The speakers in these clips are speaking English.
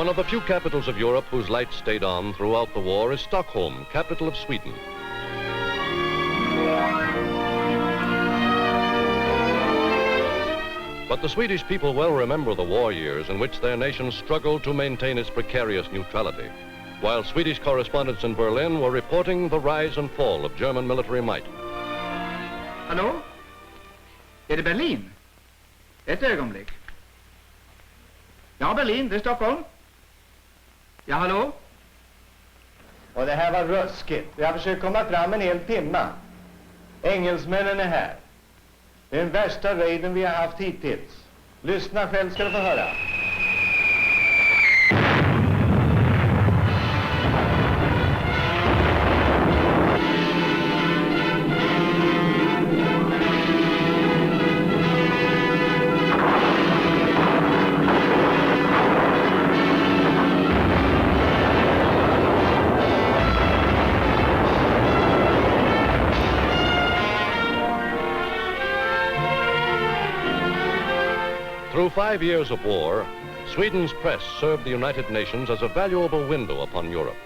One of the few capitals of Europe whose lights stayed on throughout the war is Stockholm, capital of Sweden. But the Swedish people well remember the war years in which their nation struggled to maintain its precarious neutrality, while Swedish correspondents in Berlin were reporting the rise and fall of German military might. Hallå? Är det Berlin? Ett ögonblick. Ja, Berlin, det är Stockholm. Ja, hallå? Och det här var ruskigt. Vi har försökt komma fram en hel timme. Engelsmännen är här. Det är den värsta raiden vi har haft hittills. Lyssna själv ska du få höra. Through 5 years of war, Sweden's press served the United Nations as a valuable window upon Europe,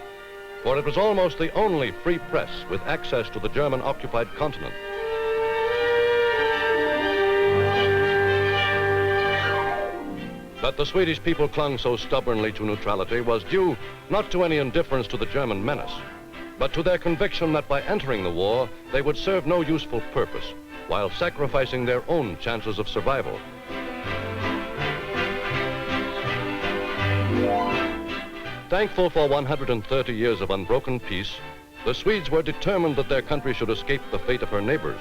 for it was almost the only free press with access to the German-occupied continent. That the Swedish people clung so stubbornly to neutrality was due not to any indifference to the German menace, but to their conviction that by entering the war, they would serve no useful purpose, while sacrificing their own chances of survival. Thankful for 130 years of unbroken peace, the Swedes were determined that their country should escape the fate of her neighbors.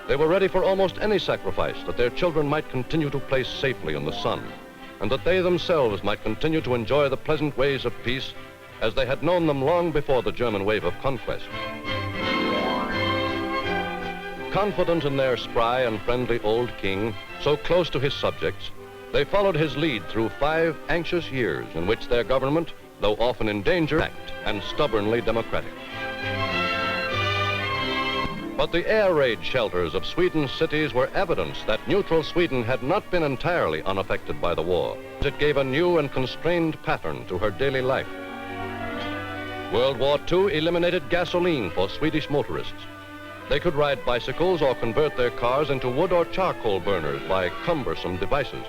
They were ready for almost any sacrifice that their children might continue to play safely in the sun, and that they themselves might continue to enjoy the pleasant ways of peace as they had known them long before the German wave of conquest. Confident in their spry and friendly old king, so close to his subjects, they followed his lead through 5 anxious years in which their government, though often in danger, acted and stubbornly democratic. But the air raid shelters of Sweden's cities were evidence that neutral Sweden had not been entirely unaffected by the war. It gave a new and constrained pattern to her daily life. World War II eliminated gasoline for Swedish motorists. They could ride bicycles or convert their cars into wood or charcoal burners by cumbersome devices.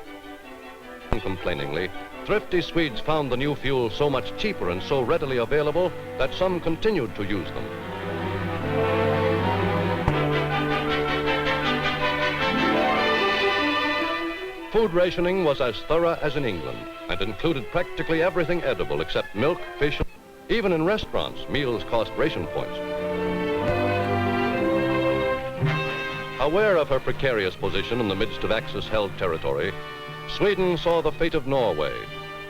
Uncomplainingly, thrifty Swedes found the new fuel so much cheaper and so readily available that some continued to use them. Food rationing was as thorough as in England and included practically everything edible except milk, fish. Even in restaurants, meals cost ration points. Aware of her precarious position in the midst of Axis-held territory, Sweden saw the fate of Norway,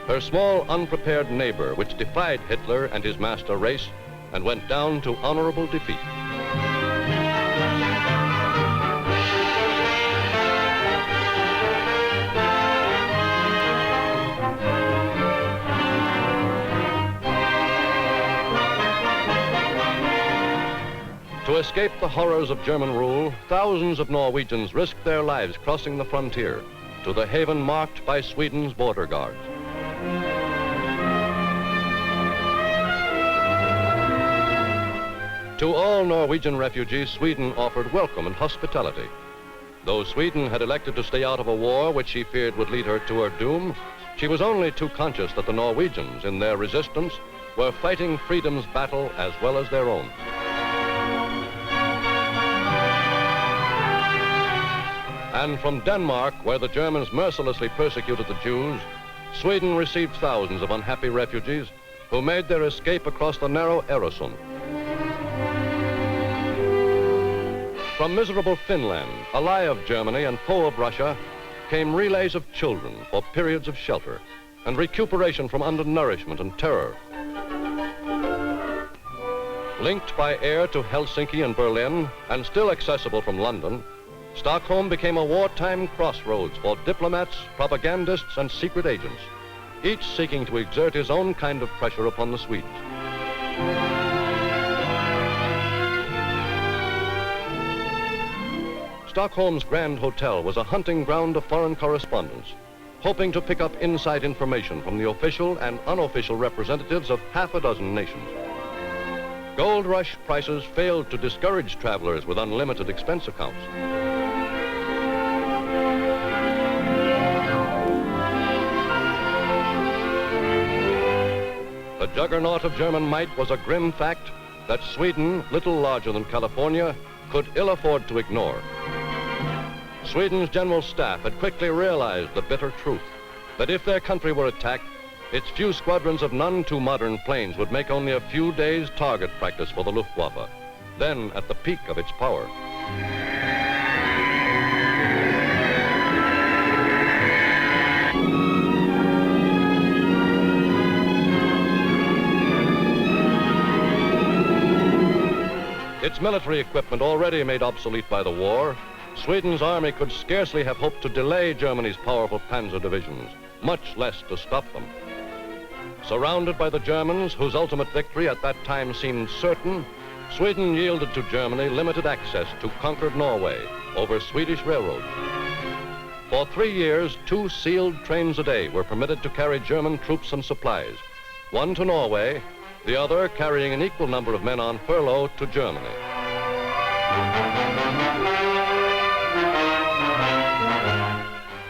her small, unprepared neighbor, which defied Hitler and his master race and went down to honorable defeat. To escape the horrors of German rule, thousands of Norwegians risked their lives crossing the frontier to the haven marked by Sweden's border guards. To all Norwegian refugees, Sweden offered welcome and hospitality. Though Sweden had elected to stay out of a war which she feared would lead her to her doom, she was only too conscious that the Norwegians, in their resistance, were fighting freedom's battle as well as their own. And from Denmark, where the Germans mercilessly persecuted the Jews, Sweden received thousands of unhappy refugees who made their escape across the narrow Öresund. From miserable Finland, ally of Germany and foe of Russia, came relays of children for periods of shelter and recuperation from undernourishment and terror. Linked by air to Helsinki and Berlin, and still accessible from London, Stockholm became a wartime crossroads for diplomats, propagandists, and secret agents, each seeking to exert his own kind of pressure upon the Swedes. Stockholm's Grand Hotel was a hunting ground of foreign correspondents. hoping to pick up inside information from the official and unofficial representatives of half a dozen nations. Gold rush prices failed to discourage travelers with unlimited expense accounts. The juggernaut of German might was a grim fact that Sweden, little larger than California, could ill afford to ignore. Sweden's general staff had quickly realized the bitter truth that if their country were attacked, its few squadrons of none too modern planes would make only a few days' target practice for the Luftwaffe, then at the peak of its power. Its military equipment already made obsolete by the war, Sweden's army could scarcely have hoped to delay Germany's powerful panzer divisions, much less to stop them. Surrounded by the Germans, whose ultimate victory at that time seemed certain, Sweden yielded to Germany limited access to conquered Norway over Swedish railroads. For 3 years, 2 sealed trains a day were permitted to carry German troops and supplies, one to Norway, the other carrying an equal number of men on furlough to Germany.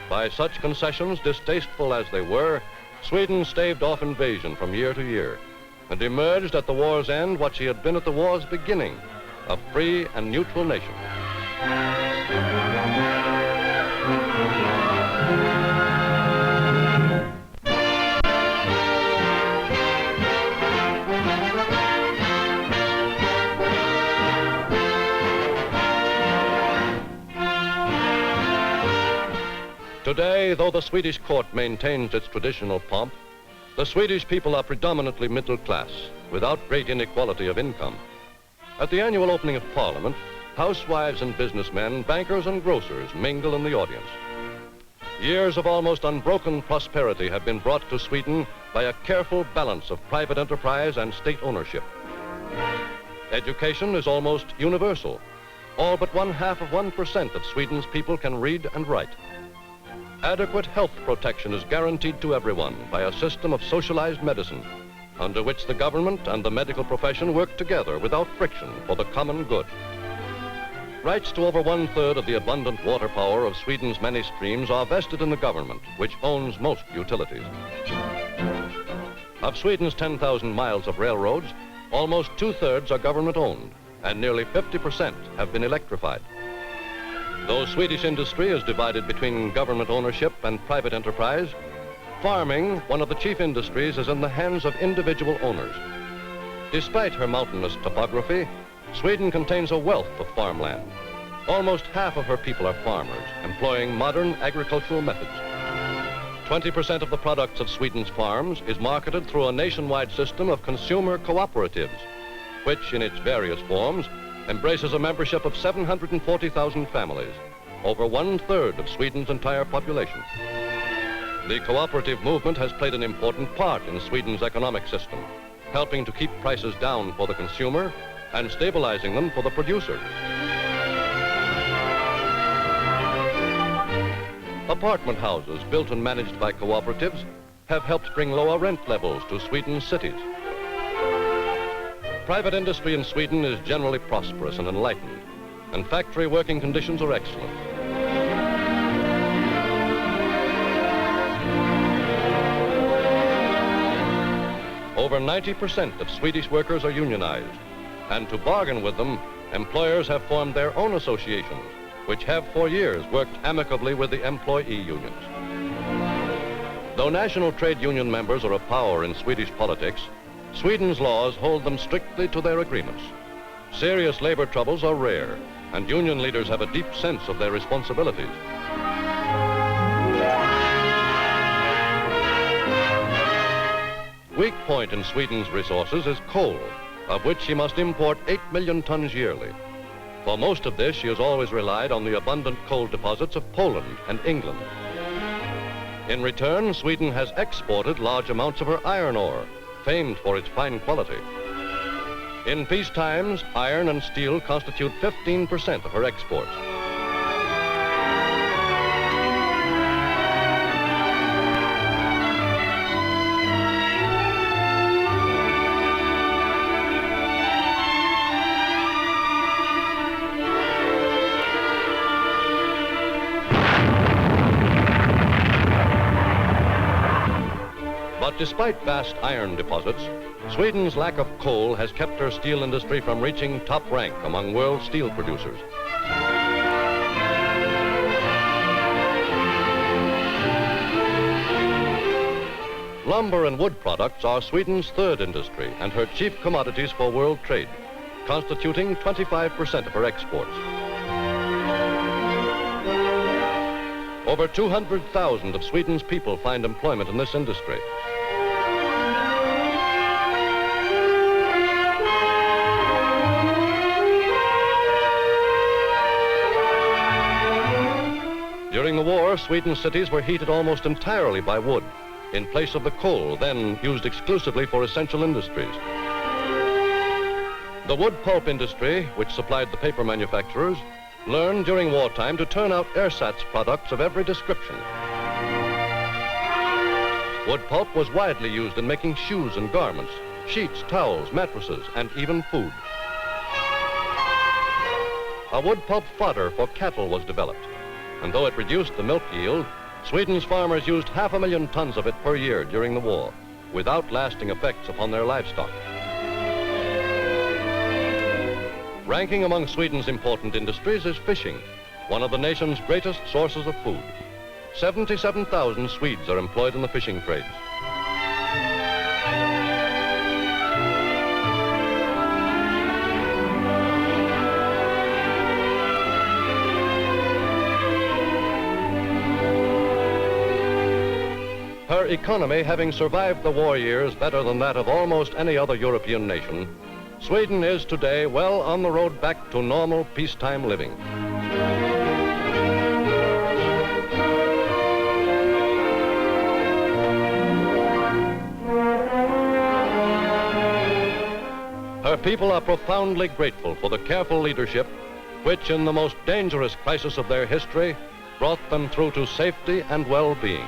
By such concessions, distasteful as they were, Sweden staved off invasion from year to year and emerged at the war's end what she had been at the war's beginning, a free and neutral nation. Today, though the Swedish court maintains its traditional pomp, the Swedish people are predominantly middle class, without great inequality of income. At the annual opening of Parliament, housewives and businessmen, bankers and grocers mingle in the audience. Years of almost unbroken prosperity have been brought to Sweden by a careful balance of private enterprise and state ownership. Education is almost universal. All but 1/2% of Sweden's people can read and write. Adequate health protection is guaranteed to everyone by a system of socialized medicine, under which the government and the medical profession work together without friction for the common good. Rights to over 1/3 of the abundant water power of Sweden's many streams are vested in the government, which owns most utilities. Of Sweden's 10,000 miles of railroads, almost 2/3 are government-owned, and nearly 50% have been electrified. Though Swedish industry is divided between government ownership and private enterprise, farming, one of the chief industries, is in the hands of individual owners. Despite her mountainous topography, Sweden contains a wealth of farmland. Almost half of her people are farmers, employing modern agricultural methods. 20% of the products of Sweden's farms is marketed through a nationwide system of consumer cooperatives, which, in its various forms, embraces a membership of 740,000 families, over 1/3 of Sweden's entire population. The cooperative movement has played an important part in Sweden's economic system, helping to keep prices down for the consumer and stabilizing them for the producer. Apartment houses built and managed by cooperatives have helped bring lower rent levels to Sweden's cities. Private industry in Sweden is generally prosperous and enlightened, and factory working conditions are excellent. Over 90% of Swedish workers are unionized, and to bargain with them, employers have formed their own associations, which have for years worked amicably with the employee unions. Though national trade union members are a power in Swedish politics, Sweden's laws hold them strictly to their agreements. Serious labor troubles are rare, and union leaders have a deep sense of their responsibilities. Weak point in Sweden's resources is coal, of which she must import 8 million tons yearly. For most of this, she has always relied on the abundant coal deposits of Poland and England. In return, Sweden has exported large amounts of her iron ore, famed for its fine quality. In peace times, iron and steel constitute 15% of her exports. despite vast iron deposits, Sweden's lack of coal has kept her steel industry from reaching top rank among world steel producers. Lumber and wood products are Sweden's third industry and her chief commodities for world trade, constituting 25% of her exports. Over 200,000 of Sweden's people find employment in this industry. During the war, Sweden's cities were heated almost entirely by wood, in place of the coal then used exclusively for essential industries. The wood pulp industry, which supplied the paper manufacturers, learned during wartime to turn out ersatz products of every description. Wood pulp was widely used in making shoes and garments, sheets, towels, mattresses, and even food. A wood pulp fodder for cattle was developed, and though it reduced the milk yield, Sweden's farmers used 500,000 tons of it per year during the war, without lasting effects upon their livestock. Ranking among Sweden's important industries is fishing, one of the nation's greatest sources of food. 77,000 Swedes are employed in the fishing trades. Her economy having survived the war years better than that of almost any other European nation, Sweden is today well on the road back to normal peacetime living. Her people are profoundly grateful for the careful leadership which, in the most dangerous crisis of their history, brought them through to safety and well-being.